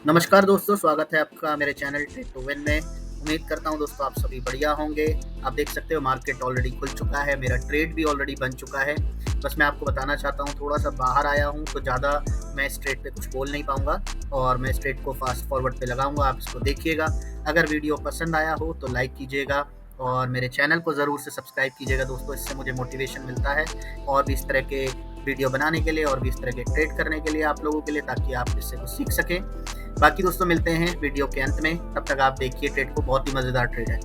नमस्कार दोस्तों, स्वागत है आपका मेरे चैनल ट्रेड टू विन में। उम्मीद करता हूं दोस्तों आप सभी बढ़िया होंगे। आप देख सकते हो मार्केट ऑलरेडी खुल चुका है, मेरा ट्रेड भी ऑलरेडी बन चुका है। बस मैं आपको बताना चाहता हूं, थोड़ा सा बाहर आया हूं तो ज़्यादा मैं इस ट्रेड पे कुछ बोल नहीं पाऊंगा और मैं इस ट्रेड को फास्ट फॉरवर्ड पे लगाऊंगा। आप इसको देखिएगा। अगर वीडियो पसंद आया हो तो लाइक कीजिएगा और मेरे चैनल को ज़रूर से सब्सक्राइब कीजिएगा दोस्तों, इससे मुझे मोटिवेशन मिलता है और भी इस तरह के वीडियो बनाने के लिए और भी इस तरह के ट्रेड करने के लिए आप लोगों के लिए, ताकि आप इससे कुछ सीख सकें। बाकी दोस्तों मिलते हैं वीडियो के अंत में, तब तक आप देखिए ट्रेड को, बहुत ही मज़ेदार ट्रेड है।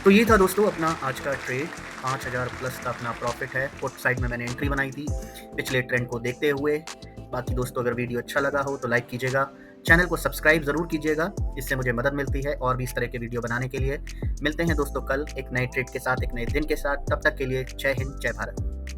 तो ये था दोस्तों अपना आज का ट्रेड। 5000 प्लस का अपना प्रॉफिट है। पुट साइड में मैंने एंट्री बनाई थी पिछले ट्रेंड को देखते हुए। बाकी दोस्तों अगर वीडियो अच्छा लगा हो तो लाइक कीजिएगा, चैनल को सब्सक्राइब ज़रूर कीजिएगा, इससे मुझे मदद मिलती है और भी इस तरह के वीडियो बनाने के लिए। मिलते हैं दोस्तों कल एक नए ट्रेड के साथ, एक नए दिन के साथ। तब तक के लिए जय हिंद, जय भारत।